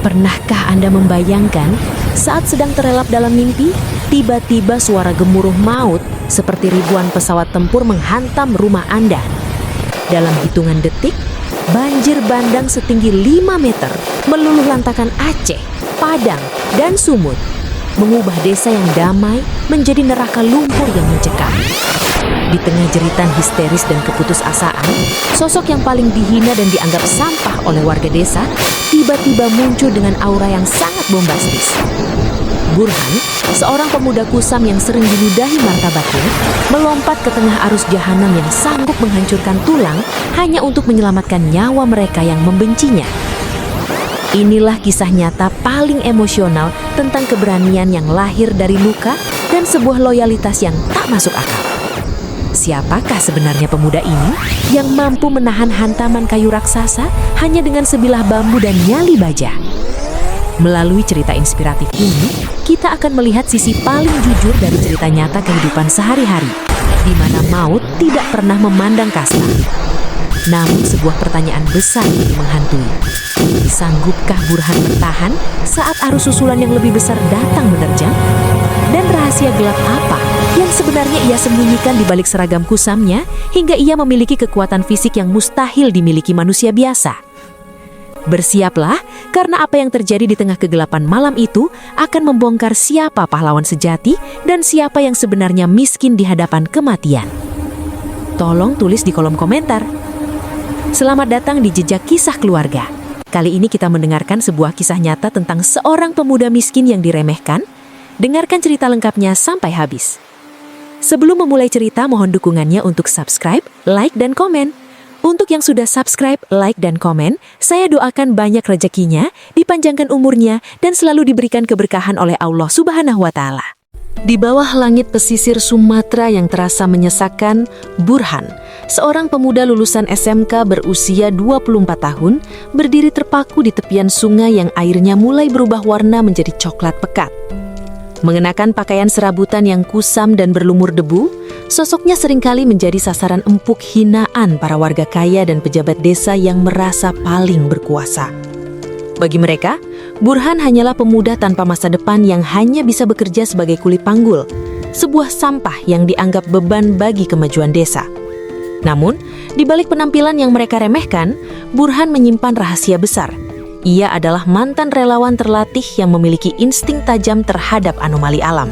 Pernahkah Anda membayangkan saat sedang terlelap dalam mimpi, tiba-tiba suara gemuruh maut seperti ribuan pesawat tempur menghantam rumah Anda? Dalam hitungan detik, banjir bandang setinggi 5 meter meluluh lantakan Aceh, Padang, dan Sumut, mengubah desa yang damai menjadi neraka lumpur yang mencekam. Di tengah jeritan histeris dan keputusasaan, sosok yang paling dihina dan dianggap sampah oleh warga desa tiba-tiba muncul dengan aura yang sangat bombastis. Burhan, seorang pemuda kusam yang sering diludahi martabatnya, melompat ke tengah arus jahanam yang sanggup menghancurkan tulang hanya untuk menyelamatkan nyawa mereka yang membencinya. Inilah kisah nyata paling emosional tentang keberanian yang lahir dari luka dan sebuah loyalitas yang tak masuk akal. Siapakah sebenarnya pemuda ini yang mampu menahan hantaman kayu raksasa hanya dengan sebilah bambu dan nyali baja? Melalui cerita inspiratif ini, kita akan melihat sisi paling jujur dari cerita nyata kehidupan sehari-hari, di mana maut tidak pernah memandang kasta. Namun sebuah pertanyaan besar yang menghantui. Sanggupkah Burhan bertahan saat arus susulan yang lebih besar datang menerjang? Dan rahasia gelap apa yang sebenarnya ia sembunyikan di balik seragam kusamnya hingga ia memiliki kekuatan fisik yang mustahil dimiliki manusia biasa? Bersiaplah, karena apa yang terjadi di tengah kegelapan malam itu akan membongkar siapa pahlawan sejati dan siapa yang sebenarnya miskin di hadapan kematian. Tolong tulis di kolom komentar. Selamat datang di Jejak Kisah Keluarga. Kali ini kita mendengarkan sebuah kisah nyata tentang seorang pemuda miskin yang diremehkan. Dengarkan cerita lengkapnya sampai habis. Sebelum memulai cerita, mohon dukungannya untuk subscribe, like, dan komen. Untuk yang sudah subscribe, like, dan komen, saya doakan banyak rezekinya, dipanjangkan umurnya, dan selalu diberikan keberkahan oleh Allah Subhanahu wa Ta'ala. Di bawah langit pesisir Sumatera yang terasa menyesakan, Burhan, seorang pemuda lulusan SMK berusia 24 tahun, berdiri terpaku di tepian sungai yang airnya mulai berubah warna menjadi coklat pekat. Mengenakan pakaian serabutan yang kusam dan berlumur debu, sosoknya seringkali menjadi sasaran empuk hinaan para warga kaya dan pejabat desa yang merasa paling berkuasa. Bagi mereka, Burhan hanyalah pemuda tanpa masa depan yang hanya bisa bekerja sebagai kuli panggul, sebuah sampah yang dianggap beban bagi kemajuan desa. Namun, di balik penampilan yang mereka remehkan, Burhan menyimpan rahasia besar. Ia adalah mantan relawan terlatih yang memiliki insting tajam terhadap anomali alam.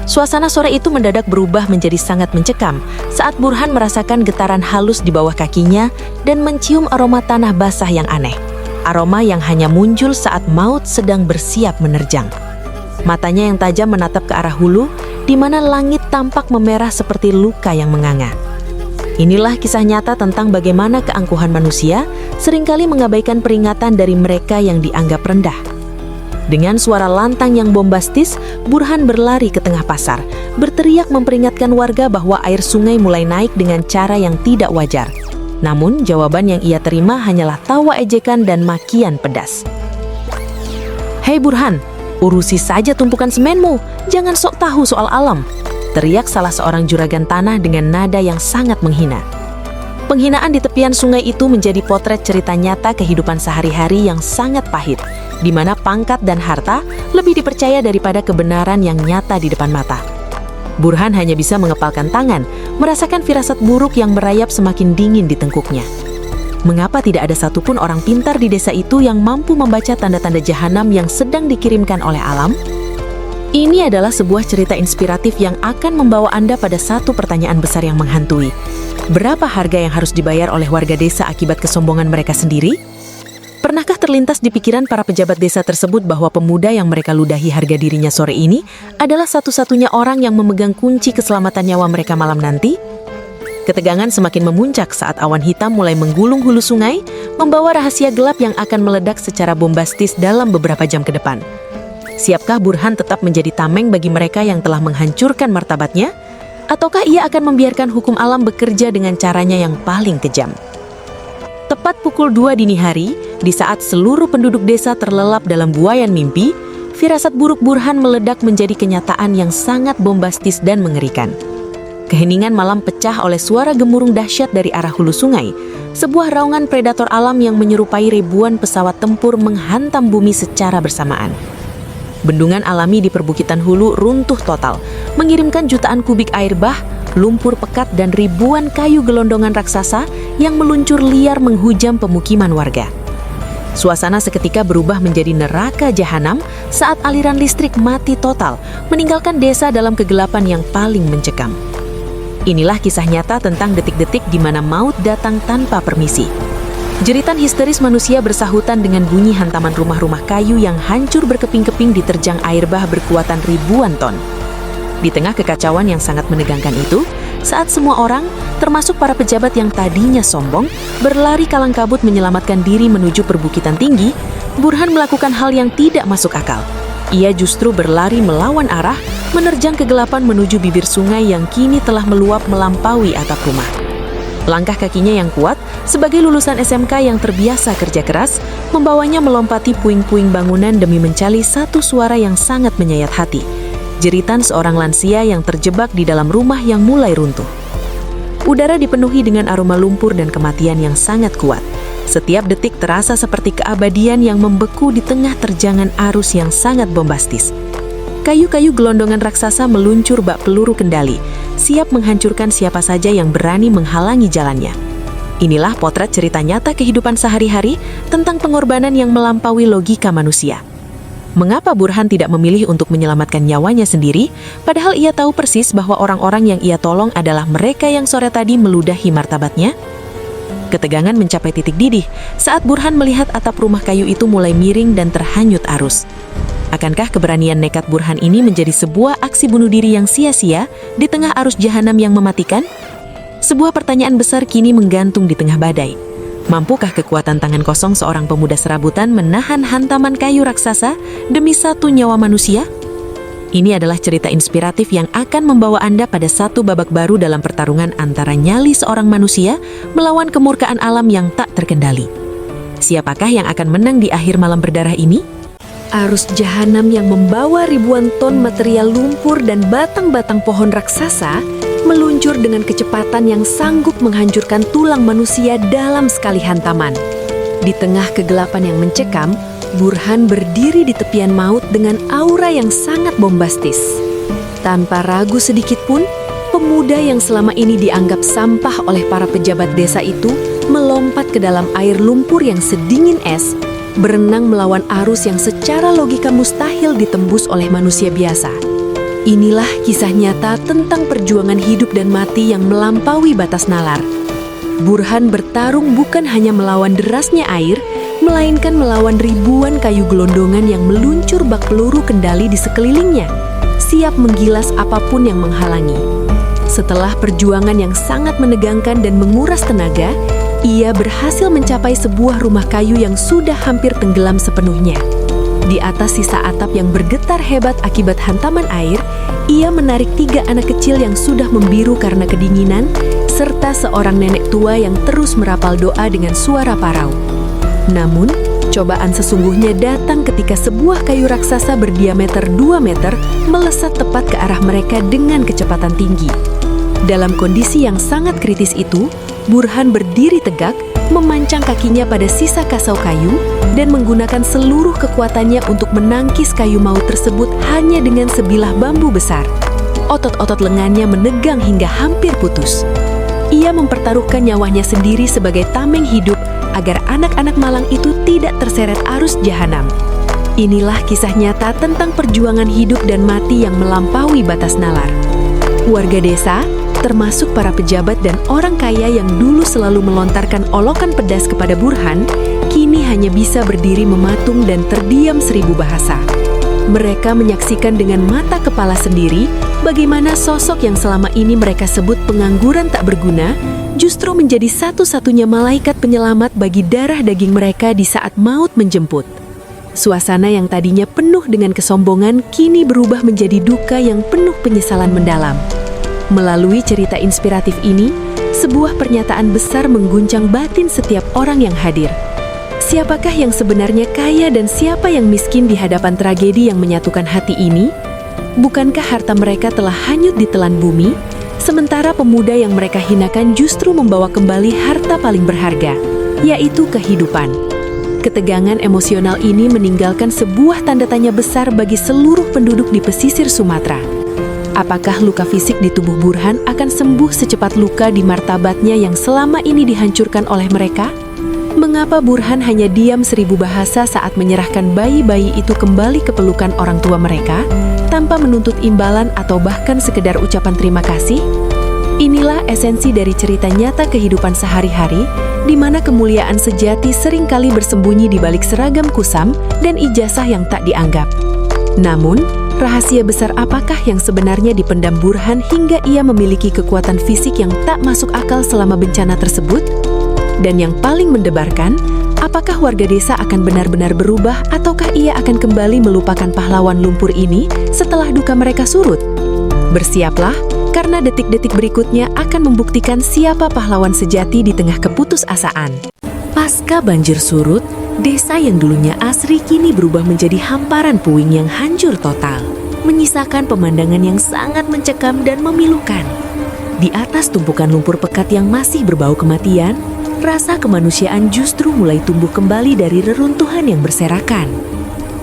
Suasana sore itu mendadak berubah menjadi sangat mencekam saat Burhan merasakan getaran halus di bawah kakinya dan mencium aroma tanah basah yang aneh. Aroma yang hanya muncul saat maut sedang bersiap menerjang. Matanya yang tajam menatap ke arah hulu, di mana langit tampak memerah seperti luka yang menganga. Inilah kisah nyata tentang bagaimana keangkuhan manusia seringkali mengabaikan peringatan dari mereka yang dianggap rendah. Dengan suara lantang yang bombastis, Burhan berlari ke tengah pasar, berteriak memperingatkan warga bahwa air sungai mulai naik dengan cara yang tidak wajar. Namun, jawaban yang ia terima hanyalah tawa ejekan dan makian pedas. "Hei Burhan, urusi saja tumpukan semenmu, jangan sok tahu soal alam," teriak salah seorang juragan tanah dengan nada yang sangat menghina. Penghinaan di tepian sungai itu menjadi potret cerita nyata kehidupan sehari-hari yang sangat pahit, di mana pangkat dan harta lebih dipercaya daripada kebenaran yang nyata di depan mata. Burhan hanya bisa mengepalkan tangan, merasakan firasat buruk yang merayap semakin dingin di tengkuknya. Mengapa tidak ada satupun orang pintar di desa itu yang mampu membaca tanda-tanda jahanam yang sedang dikirimkan oleh alam? Ini adalah sebuah cerita inspiratif yang akan membawa Anda pada satu pertanyaan besar yang menghantui. Berapa harga yang harus dibayar oleh warga desa akibat kesombongan mereka sendiri? Pernahkah terlintas di pikiran para pejabat desa tersebut bahwa pemuda yang mereka ludahi harga dirinya sore ini adalah satu-satunya orang yang memegang kunci keselamatan nyawa mereka malam nanti? Ketegangan semakin memuncak saat awan hitam mulai menggulung hulu sungai, membawa rahasia gelap yang akan meledak secara bombastis dalam beberapa jam ke depan. Siapkah Burhan tetap menjadi tameng bagi mereka yang telah menghancurkan martabatnya? Ataukah ia akan membiarkan hukum alam bekerja dengan caranya yang paling kejam? Tepat pukul 2 dini hari, di saat seluruh penduduk desa terlelap dalam buayan mimpi, firasat buruk Burhan meledak menjadi kenyataan yang sangat bombastis dan mengerikan. Keheningan malam pecah oleh suara gemuruh dahsyat dari arah hulu sungai, sebuah raungan predator alam yang menyerupai ribuan pesawat tempur menghantam bumi secara bersamaan. Bendungan alami di perbukitan hulu runtuh total, mengirimkan jutaan kubik air bah, lumpur pekat dan ribuan kayu gelondongan raksasa yang meluncur liar menghujam pemukiman warga. Suasana seketika berubah menjadi neraka jahanam saat aliran listrik mati total, meninggalkan desa dalam kegelapan yang paling mencekam. Inilah kisah nyata tentang detik-detik di mana maut datang tanpa permisi. Jeritan histeris manusia bersahutan dengan bunyi hantaman rumah-rumah kayu yang hancur berkeping-keping diterjang air bah berkuatan ribuan ton. Di tengah kekacauan yang sangat menegangkan itu, saat semua orang, termasuk para pejabat yang tadinya sombong, berlari kalang kabut menyelamatkan diri menuju perbukitan tinggi, Burhan melakukan hal yang tidak masuk akal. Ia justru berlari melawan arah, menerjang kegelapan menuju bibir sungai yang kini telah meluap melampaui atap rumah. Langkah kakinya yang kuat, sebagai lulusan SMK yang terbiasa kerja keras, membawanya melompati puing-puing bangunan demi mencari satu suara yang sangat menyayat hati. Jeritan seorang lansia yang terjebak di dalam rumah yang mulai runtuh. Udara dipenuhi dengan aroma lumpur dan kematian yang sangat kuat. Setiap detik terasa seperti keabadian yang membeku di tengah terjangan arus yang sangat bombastis. Kayu-kayu gelondongan raksasa meluncur bak peluru kendali, siap menghancurkan siapa saja yang berani menghalangi jalannya. Inilah potret cerita nyata kehidupan sehari-hari tentang pengorbanan yang melampaui logika manusia. Mengapa Burhan tidak memilih untuk menyelamatkan nyawanya sendiri, padahal ia tahu persis bahwa orang-orang yang ia tolong adalah mereka yang sore tadi meludahi martabatnya? Ketegangan mencapai titik didih saat Burhan melihat atap rumah kayu itu mulai miring dan terhanyut arus. Akankah keberanian nekat Burhan ini menjadi sebuah aksi bunuh diri yang sia-sia di tengah arus jahanam yang mematikan? Sebuah pertanyaan besar kini menggantung di tengah badai. Mampukah kekuatan tangan kosong seorang pemuda serabutan menahan hantaman kayu raksasa demi satu nyawa manusia? Ini adalah cerita inspiratif yang akan membawa Anda pada satu babak baru dalam pertarungan antara nyali seorang manusia melawan kemurkaan alam yang tak terkendali. Siapakah yang akan menang di akhir malam berdarah ini? Arus jahanam yang membawa ribuan ton material lumpur dan batang-batang pohon raksasa meluncur dengan kecepatan yang sanggup menghancurkan tulang manusia dalam sekali hantaman. Di tengah kegelapan yang mencekam, Burhan berdiri di tepian maut dengan aura yang sangat bombastis. Tanpa ragu sedikit pun, pemuda yang selama ini dianggap sampah oleh para pejabat desa itu melompat ke dalam air lumpur yang sedingin es, berenang melawan arus yang secara logika mustahil ditembus oleh manusia biasa. Inilah kisah nyata tentang perjuangan hidup dan mati yang melampaui batas nalar. Burhan bertarung bukan hanya melawan derasnya air, melainkan melawan ribuan kayu gelondongan yang meluncur bak peluru kendali di sekelilingnya, siap menggilas apapun yang menghalangi. Setelah perjuangan yang sangat menegangkan dan menguras tenaga, ia berhasil mencapai sebuah rumah kayu yang sudah hampir tenggelam sepenuhnya. Di atas sisa atap yang bergetar hebat akibat hantaman air, ia menarik 3 anak kecil yang sudah membiru karena kedinginan, serta seorang nenek tua yang terus merapal doa dengan suara parau. Namun, cobaan sesungguhnya datang ketika sebuah kayu raksasa berdiameter 2 meter melesat tepat ke arah mereka dengan kecepatan tinggi. Dalam kondisi yang sangat kritis itu, Burhan berdiri tegak, memancang kakinya pada sisa kasau kayu, dan menggunakan seluruh kekuatannya untuk menangkis kayu maut tersebut hanya dengan sebilah bambu besar. Otot-otot lengannya menegang hingga hampir putus. Ia mempertaruhkan nyawanya sendiri sebagai tameng hidup agar anak-anak malang itu tidak terseret arus jahanam. Inilah kisah nyata tentang perjuangan hidup dan mati yang melampaui batas nalar. Warga desa, termasuk para pejabat dan orang kaya yang dulu selalu melontarkan olokan pedas kepada Burhan, kini hanya bisa berdiri mematung dan terdiam 1000 bahasa. Mereka menyaksikan dengan mata kepala sendiri bagaimana sosok yang selama ini mereka sebut pengangguran tak berguna justru menjadi satu-satunya malaikat penyelamat bagi darah daging mereka di saat maut menjemput. Suasana yang tadinya penuh dengan kesombongan kini berubah menjadi duka yang penuh penyesalan mendalam. Melalui cerita inspiratif ini, sebuah pernyataan besar mengguncang batin setiap orang yang hadir. Siapakah yang sebenarnya kaya dan siapa yang miskin di hadapan tragedi yang menyatukan hati ini? Bukankah harta mereka telah hanyut di telan bumi, Sementara pemuda yang mereka hinakan justru membawa kembali harta paling berharga, yaitu kehidupan. Ketegangan emosional ini meninggalkan sebuah tanda tanya besar bagi seluruh penduduk di pesisir Sumatera. Apakah luka fisik di tubuh Burhan akan sembuh secepat luka di martabatnya yang selama ini dihancurkan oleh mereka? Mengapa Burhan hanya diam 1000 bahasa saat menyerahkan bayi-bayi itu kembali ke pelukan orang tua mereka, tanpa menuntut imbalan atau bahkan sekedar ucapan terima kasih? Inilah esensi dari cerita nyata kehidupan sehari-hari, di mana kemuliaan sejati seringkali bersembunyi di balik seragam kusam dan ijazah yang tak dianggap. Namun, rahasia besar apakah yang sebenarnya dipendam Burhan hingga ia memiliki kekuatan fisik yang tak masuk akal selama bencana tersebut? Dan yang paling mendebarkan, apakah warga desa akan benar-benar berubah ataukah ia akan kembali melupakan pahlawan lumpur ini setelah duka mereka surut? Bersiaplah, karena detik-detik berikutnya akan membuktikan siapa pahlawan sejati di tengah keputusasaan. Pasca banjir surut, desa yang dulunya asri kini berubah menjadi hamparan puing yang hancur total, menyisakan pemandangan yang sangat mencekam dan memilukan. Di atas tumpukan lumpur pekat yang masih berbau kematian, rasa kemanusiaan justru mulai tumbuh kembali dari reruntuhan yang berserakan.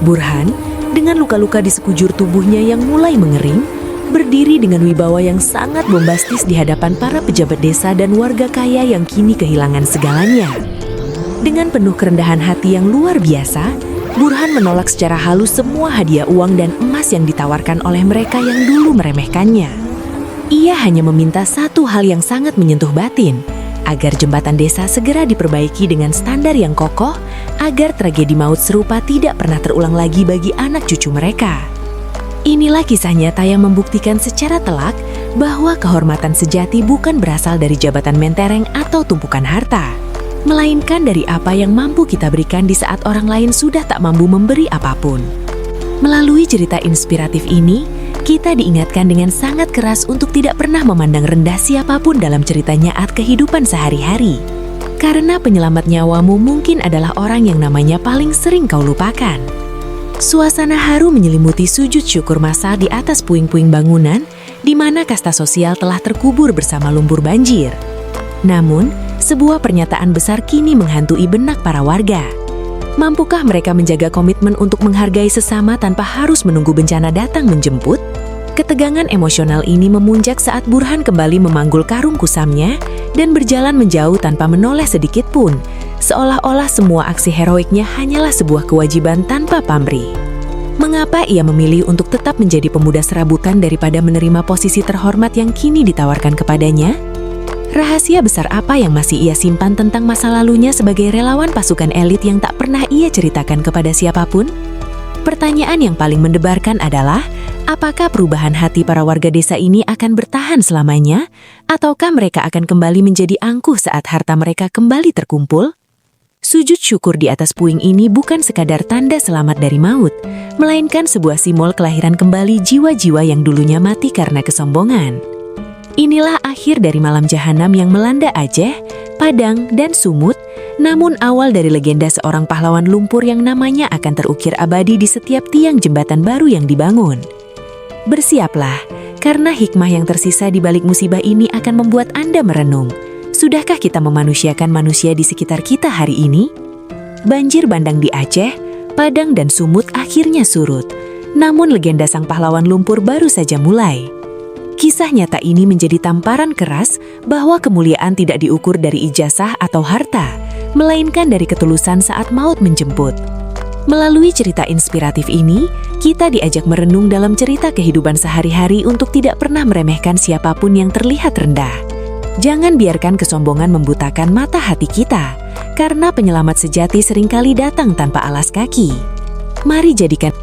Burhan, dengan luka-luka di sekujur tubuhnya yang mulai mengering, berdiri dengan wibawa yang sangat bombastis di hadapan para pejabat desa dan warga kaya yang kini kehilangan segalanya. Dengan penuh kerendahan hati yang luar biasa, Burhan menolak secara halus semua hadiah uang dan emas yang ditawarkan oleh mereka yang dulu meremehkannya. Ia hanya meminta satu hal yang sangat menyentuh batin, agar jembatan desa segera diperbaiki dengan standar yang kokoh, agar tragedi maut serupa tidak pernah terulang lagi bagi anak cucu mereka. Inilah kisah nyata yang membuktikan secara telak bahwa kehormatan sejati bukan berasal dari jabatan mentereng atau tumpukan harta, melainkan dari apa yang mampu kita berikan di saat orang lain sudah tak mampu memberi apapun. Melalui cerita inspiratif ini, kita diingatkan dengan sangat keras untuk tidak pernah memandang rendah siapapun dalam cerita nyaat kehidupan sehari-hari. Karena penyelamat nyawamu mungkin adalah orang yang namanya paling sering kau lupakan. Suasana haru menyelimuti sujud syukur massal di atas puing-puing bangunan, di mana kasta sosial telah terkubur bersama lumpur banjir. Namun, sebuah pernyataan besar kini menghantui benak para warga. Mampukah mereka menjaga komitmen untuk menghargai sesama tanpa harus menunggu bencana datang menjemput? Ketegangan emosional ini memuncak saat Burhan kembali memanggul karung kusamnya dan berjalan menjauh tanpa menoleh sedikit pun, seolah-olah semua aksi heroiknya hanyalah sebuah kewajiban tanpa pamrih. Mengapa ia memilih untuk tetap menjadi pemuda serabutan daripada menerima posisi terhormat yang kini ditawarkan kepadanya? Rahasia besar apa yang masih ia simpan tentang masa lalunya sebagai relawan pasukan elit yang tak pernah ia ceritakan kepada siapapun? Pertanyaan yang paling mendebarkan adalah, apakah perubahan hati para warga desa ini akan bertahan selamanya? Ataukah mereka akan kembali menjadi angkuh saat harta mereka kembali terkumpul? Sujud syukur di atas puing ini bukan sekadar tanda selamat dari maut, melainkan sebuah simbol kelahiran kembali jiwa-jiwa yang dulunya mati karena kesombongan. Inilah akhir dari malam jahanam yang melanda Aceh, Padang, dan Sumut, namun awal dari legenda seorang pahlawan lumpur yang namanya akan terukir abadi di setiap tiang jembatan baru yang dibangun. Bersiaplah, karena hikmah yang tersisa di balik musibah ini akan membuat Anda merenung. Sudahkah kita memanusiakan manusia di sekitar kita hari ini? Banjir bandang di Aceh, Padang, dan Sumut akhirnya surut, namun legenda sang pahlawan lumpur baru saja mulai. Kisah nyata ini menjadi tamparan keras bahwa kemuliaan tidak diukur dari ijazah atau harta, melainkan dari ketulusan saat maut menjemput. Melalui cerita inspiratif ini, kita diajak merenung dalam cerita kehidupan sehari-hari untuk tidak pernah meremehkan siapapun yang terlihat rendah. Jangan biarkan kesombongan membutakan mata hati kita, karena penyelamat sejati seringkali datang tanpa alas kaki. Mari jadikan